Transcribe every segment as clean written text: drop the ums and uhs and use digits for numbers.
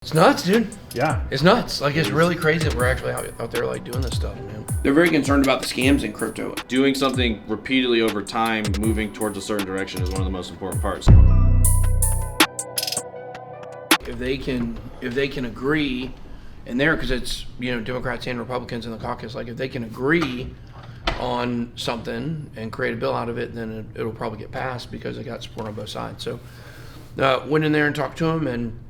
It's nuts, dude. Yeah. It's nuts. Like, it's really crazy that we're actually out there, like, doing this stuff, man. They're very concerned about the scams in crypto. Doing something repeatedly over time, moving towards a certain direction is one of the most important parts. If they can agree, and there, because it's, you know, Democrats and Republicans in the caucus, like, if they can agree on something and create a bill out of it, then it'll probably get passed because they got support on both sides. So, went in there and talked to them and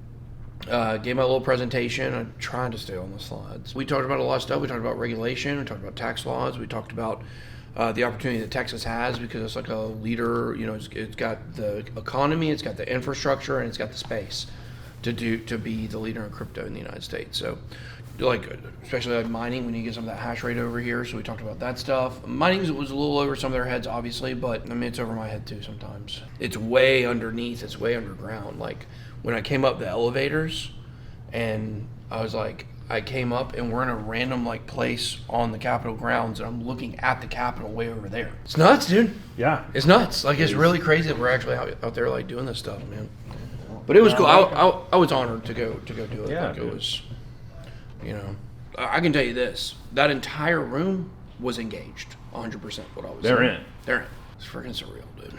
gave my little presentation. I tried to stay on the slides. We talked about a lot of stuff. We talked about regulation. We talked about tax laws. We talked about the opportunity that Texas has because it's like a leader. You know, it's got the economy, it's got the infrastructure, and it's got the space to be the leader in crypto in the United States. So, like, especially like mining, we need to get some of that hash rate over here. So we talked about that stuff. Mining was a little over some of their heads, obviously, but I mean, it's over my head too sometimes. It's way underneath. It's way underground. Like, when I came up the elevators, and I was like, I came up and we're in a random like place on the Capitol grounds, and I'm looking at the Capitol way over there. It's nuts, dude. Yeah. It's nuts. Like, it's really crazy that we're actually out there like doing this stuff, man. But it was cool. I was honored to go do it. Yeah, like, it was, you know, I can tell you this: that entire room was engaged 100%. What I was. They're saying. in. They're in. It's freaking surreal, dude.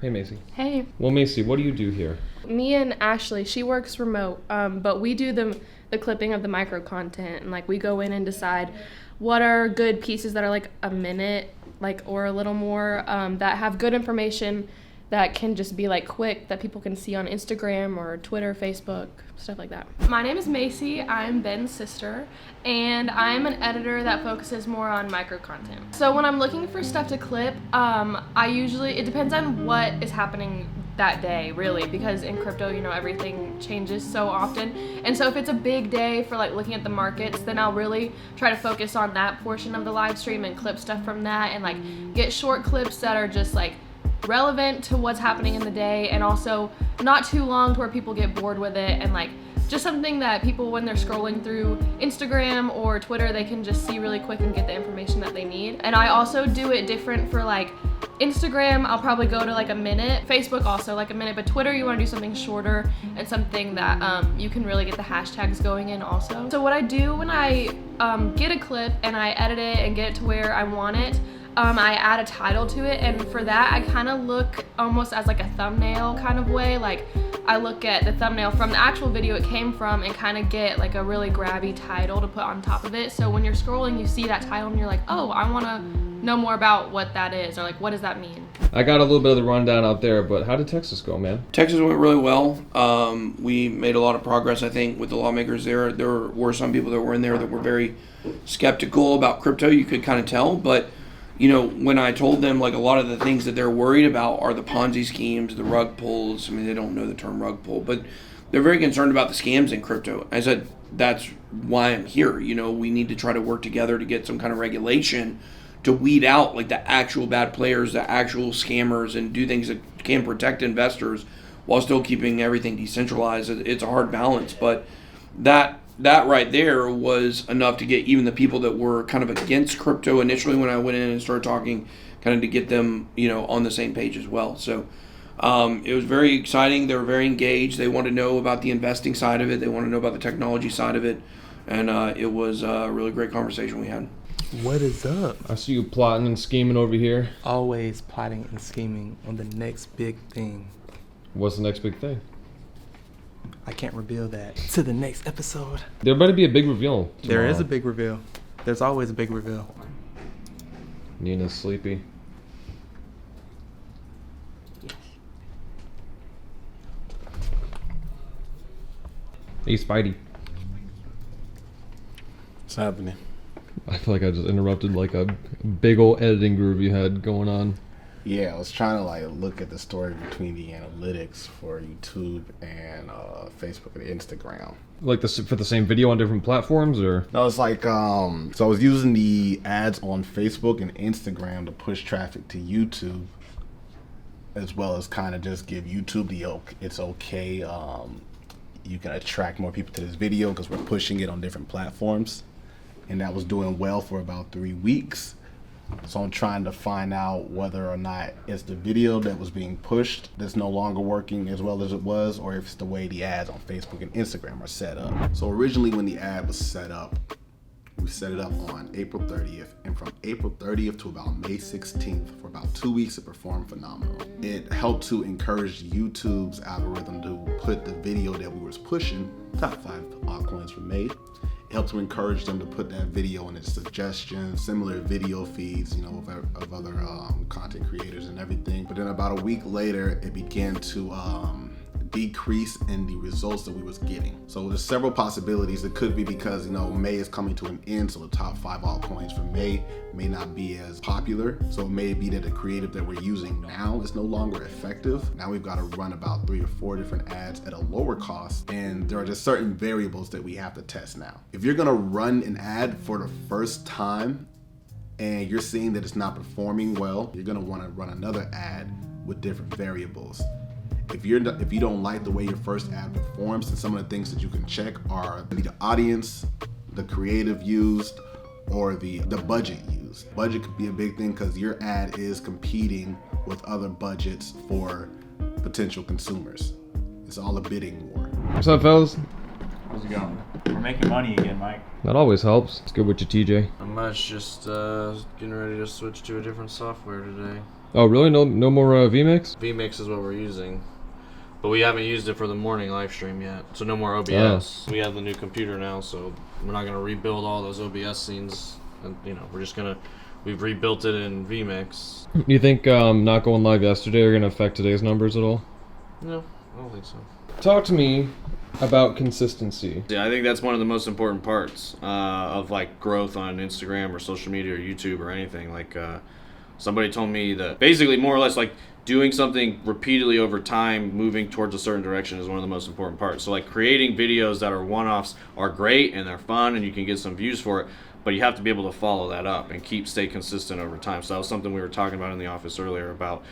Hey, Macy. Hey. Well, Macy, what do you do here? Me and Ashley, she works remote, but we do the clipping of the micro content, and like we go in and decide what are good pieces that are like a minute, like, or a little more, that have good information that can just be like quick, that people can see on Instagram or Twitter, Facebook, stuff like that. My name is Macy. I'm Ben's sister, and I'm an editor that focuses more on micro content. So when I'm looking for stuff to clip, it depends on what is happening that day, really, because in crypto, you know, everything changes so often. And so if it's a big day for like looking at the markets, then I'll really try to focus on that portion of the live stream and clip stuff from that, and like get short clips that are just like relevant to what's happening in the day, and also not too long to where people get bored with it, and like just something that people, when they're scrolling through Instagram or Twitter, they can just see really quick and get the information that they need. And I also do it different for like Instagram. I'll probably go to like a minute. Facebook also like a minute, but Twitter, you want to do something shorter and something that you can really get the hashtags going in also. So what I do when I get a clip and I edit it and get it to where I want it, I add a title to it, and for that I kind of look almost as like a thumbnail kind of way. Like, I look at the thumbnail from the actual video it came from and kind of get like a really grabby title to put on top of it. So when you're scrolling, you see that title and you're like, oh, I want to know more about what that is, or like, what does that mean? I got a little bit of the rundown out there, but how did Texas go, man? Texas went really well. We made a lot of progress, I think, with the lawmakers there. There were some people that were in there that were very skeptical about crypto. You could kind of tell, but you know, when I told them, like, a lot of the things that they're worried about are the Ponzi schemes, the rug pulls. I mean, they don't know the term rug pull, but they're very concerned about the scams in crypto. I said, that's why I'm here. You know, we need to try to work together to get some kind of regulation to weed out, like, the actual bad players, the actual scammers, and do things that can protect investors while still keeping everything decentralized. It's a hard balance, but that right there was enough to get even the people that were kind of against crypto initially when I went in and started talking, kind of to get them, you know, on the same page as well. So it was very exciting. They were very engaged. They wanted to know about the investing side of it. They wanted to know about the technology side of it. And it was a really great conversation we had. What is up? I see you plotting and scheming over here. Always plotting and scheming on the next big thing. What's the next big thing? I can't reveal that. To the next episode. There better be a big reveal tomorrow. There is a big reveal. There's always a big reveal. Nina's sleepy. Hey, Spidey. What's happening? I feel like I just interrupted like a big old editing groove you had going on. Yeah, I was trying to like look at the story between the analytics for YouTube and Facebook and Instagram. Like for the same video on different platforms, or? No, it's like so I was using the ads on Facebook and Instagram to push traffic to YouTube, as well as kind of just give YouTube it's okay. You can attract more people to this video because we're pushing it on different platforms, and that was doing well for about 3 weeks. So I'm trying to find out whether or not it's the video that was being pushed that's no longer working as well as it was, or if it's the way the ads on Facebook and Instagram are set up. So originally when the ad was set up, we set it up on April 30th, and from April 30th to about May 16th, for about 2 weeks, it performed phenomenal. It helped to encourage YouTube's algorithm to put the video that we was pushing, top 5 altcoins were made. It helped to encourage them to put that video in its suggestions, similar video feeds, of other content creators and everything. But then about a week later, it began to decrease in the results that we was getting. So there's several possibilities. It could be because May is coming to an end, so the top 5 altcoins for May may not be as popular. So it may be that the creative that we're using now is no longer effective. Now we've got to run about 3 or 4 different ads at a lower cost, and there are just certain variables that we have to test now. If you're gonna run an ad for the first time and you're seeing that it's not performing well, you're gonna want to run another ad with different variables. If you don't like the way your first ad performs, then some of the things that you can check are the audience, the creative used, or the budget used. Budget could be a big thing because your ad is competing with other budgets for potential consumers. It's all a bidding war. What's up, fellas? How's it going? We're making money again, Mike. That always helps. It's good with you, TJ. I'm just getting ready to switch to a different software today. Oh, really? No more VMix? vMix is what we're using. But we haven't used it for the morning live stream yet, so no more OBS. We have the new computer now, so we're not going to rebuild all those OBS scenes. And we've rebuilt it in vMix. You think not going live yesterday are going to affect today's numbers at all? No, I don't think so. Talk to me about consistency. Yeah, I think that's one of the most important parts of like growth on Instagram or social media or YouTube or anything. Like somebody told me that basically more or less like doing something repeatedly over time, moving towards a certain direction is one of the most important parts. So like creating videos that are one-offs are great and they're fun and you can get some views for it, but you have to be able to follow that up and stay consistent over time. So that was something we were talking about in the office earlier about,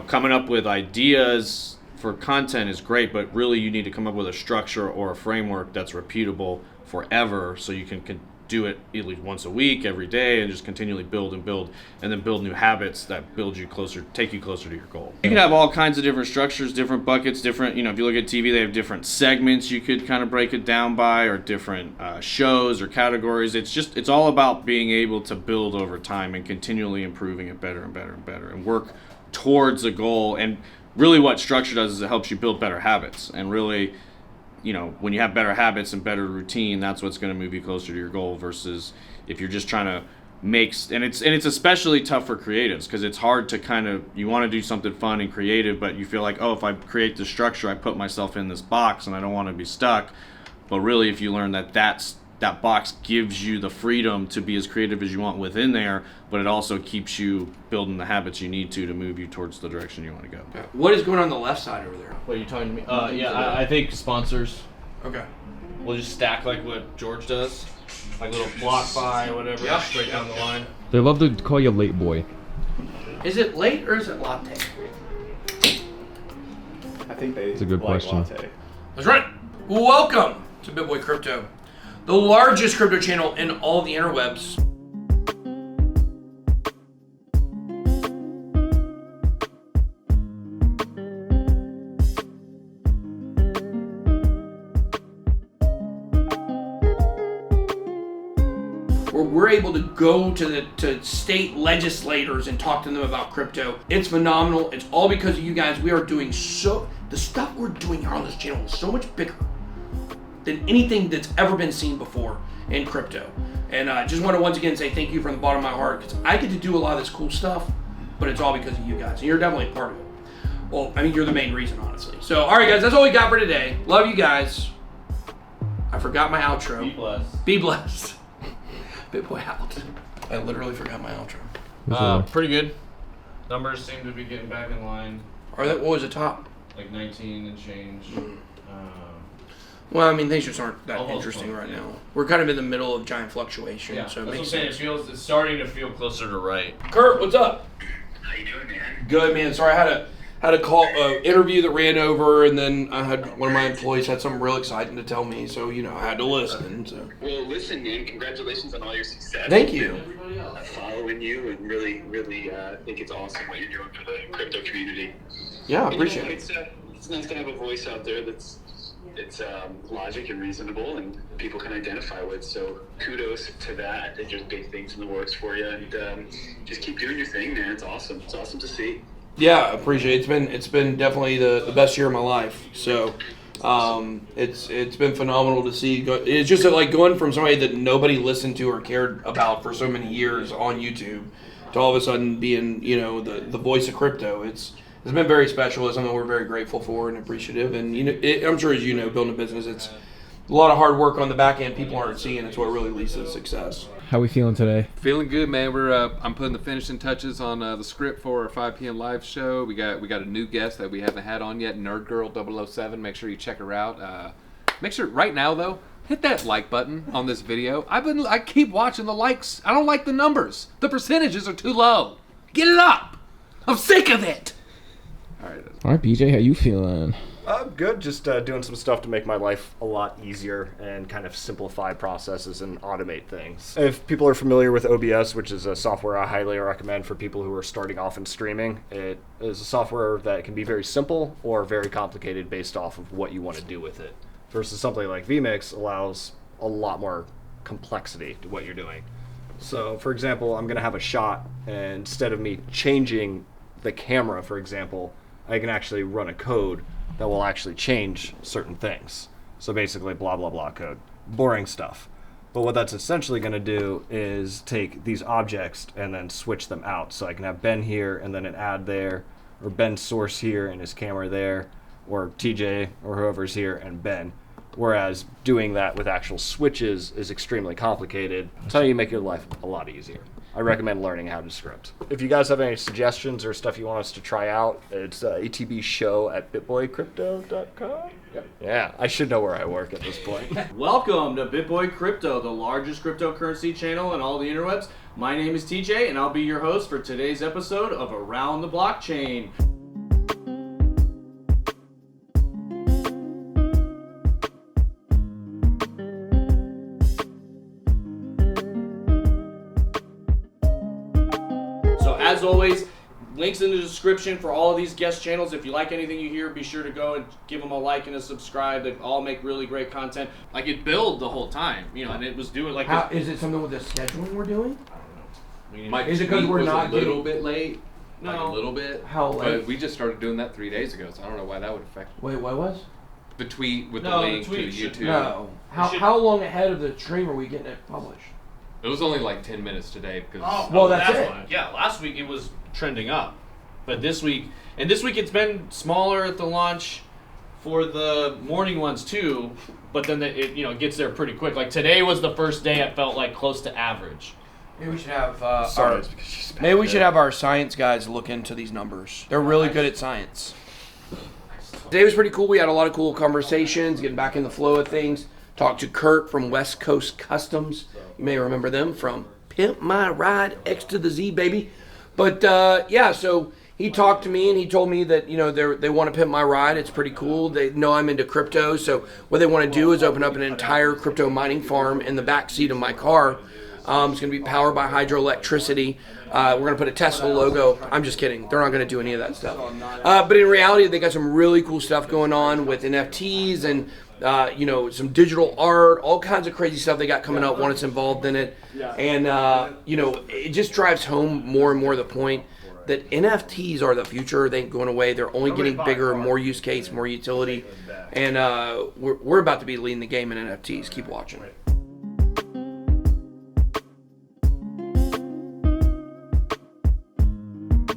coming up with ideas for content is great, but really you need to come up with a structure or a framework that's repeatable forever so you can do it at least once a week, every day, and just continually build and build, and then build new habits that take you closer to your goal. You can have all kinds of different structures, different buckets, different, if you look at TV, they have different segments you could kind of break it down by, or different shows or categories. It's all about being able to build over time and continually improving it better and better and better, and work towards a goal. And really what structure does is it helps you build better habits, and really, when you have better habits and better routine, that's what's going to move you closer to your goal, versus if you're just trying to and it's especially tough for creatives, because it's hard to you want to do something fun and creative, but you feel like, if I create this structure, I put myself in this box and I don't want to be stuck. But really, if you learn that that box gives you the freedom to be as creative as you want within there, but it also keeps you building the habits you need to move you towards the direction you want to go. What is going on the left side over there? What are you talking to me? I think sponsors. Okay. We'll just stack like what George does, like little block by whatever, Yeah. straight down the line. They love to call you late boy. Is it late or is it latte? I think they That's a good like question. latte. That's right. Welcome to BitBoy Crypto, the largest crypto channel in all the interwebs. Where we're able to go to state legislators and talk to them about crypto. It's phenomenal. It's all because of you guys. We are doing the stuff we're doing here on this channel is so much bigger than anything that's ever been seen before in crypto. And I just want to once again say thank you from the bottom of my heart, because I get to do a lot of this cool stuff, but it's all because of you guys. And you're definitely a part of it. Well, I mean, you're the main reason, honestly. So, all right, guys, that's all we got for today. Love you guys. I forgot my outro. Be blessed. Be blessed. BitBoy out. I literally forgot my outro. Pretty good. Numbers seem to be getting back in line. What was the top? Like 19 and change. Well, I mean, things just aren't that Almost interesting fun, right yeah. now. We're kind of in the middle of giant fluctuation, Yeah, so it that's what I'm makes saying. sense. It's starting to feel closer to right. Kurt, what's up? How you doing, man? Good, man. Sorry, I had had a call interview that ran over, and then I had one of my employees had something real exciting to tell me, so I had to listen. So. Well, listen, man. Congratulations on all your success. Thank you. Following you and really think it's awesome what you're doing for the crypto community. Yeah, I appreciate it. It's nice to have a voice out there that's logic and reasonable and people can identify with. So kudos to that. I think there's big things in the works for you, and just keep doing your thing, man. It's awesome. It's awesome to see. Yeah, I appreciate it. It's been definitely the best year of my life. So it's been phenomenal to see. It's just like going from somebody that nobody listened to or cared about for so many years on YouTube to all of a sudden being the voice of crypto. It's been very special. It's something we're very grateful for and appreciative. And I'm sure as building a business, it's a lot of hard work on the back end. People aren't seeing. It's what really leads to success. How we feeling today? Feeling good, man. I'm putting the finishing touches on the script for our 5 p.m. live show. We got a new guest that we haven't had on yet, Nerd Girl 007. Make sure you check her out. Make sure right now though, hit that like button on this video. I keep watching the likes. I don't like the numbers. The percentages are too low. Get it up. I'm sick of it. All right, BJ, how you feeling? I'm good. Just doing some stuff to make my life a lot easier and kind of simplify processes and automate things. If people are familiar with OBS, which is a software I highly recommend for people who are starting off in streaming, it is a software that can be very simple or very complicated based off of what you want to do with it. Versus something like vMix allows a lot more complexity to what you're doing. So, for example, I'm going to have a shot, and instead of me changing the camera, for example, I can actually run a code that will actually change certain things. So basically blah, blah, blah code. Boring stuff. But what that's essentially going to do is take these objects and then switch them out. So I can have Ben here and then an ad there, or Ben's source here and his camera there, or TJ or whoever's here and Ben. Whereas doing that with actual switches is extremely complicated. It's how you make your life a lot easier. I recommend learning how to script. If you guys have any suggestions or stuff you want us to try out, it's atbshow@bitboycrypto.com. Yeah, I should know where I work at this point. Welcome to BitBoy Crypto, the largest cryptocurrency channel in all the interwebs. My name is TJ, and I'll be your host for today's episode of Around the Blockchain. As always, links in the description for all of these guest channels. If you like anything you hear, be sure to go and give them a like and a subscribe. They all make really great content. Like it built the whole time, and it was doing like. Is it something with the scheduling we're doing? Is it because we're not a little bit late? No, like a little bit. How late? But we just started doing that 3 days ago, so I don't know why that would affect. Wait, what was? The tweet with the link to YouTube. No. How long ahead of the stream are we getting it published? It was only like 10 minutes today because. Well, that's it. Yeah, last week it was trending up, but this week it's been smaller at the launch for the morning ones too. But then it gets there pretty quick. Like today was the first day it felt like close to average. Maybe we should have our science guys look into these numbers. They're really good at science. Today was pretty cool. We had a lot of cool conversations, getting back in the flow of things. Talked to Kurt from West Coast Customs. You may remember them from Pimp My Ride X to the Z, baby. But so he talked to me and he told me that they want to pimp my ride. It's pretty cool. They know I'm into crypto, so what they want to do is open up an entire crypto mining farm in the back seat of my car. It's going to be powered by hydroelectricity. We're going to put a Tesla logo. I'm just kidding. They're not going to do any of that stuff. But in reality, they got some really cool stuff going on with NFTs and some digital art, all kinds of crazy stuff they got coming up when it's involved in it. And, it just drives home more and more the point that NFTs are the future. They ain't going away. They're only getting bigger, more use case, more utility. And we're about to be leading the game in NFTs. Keep watching.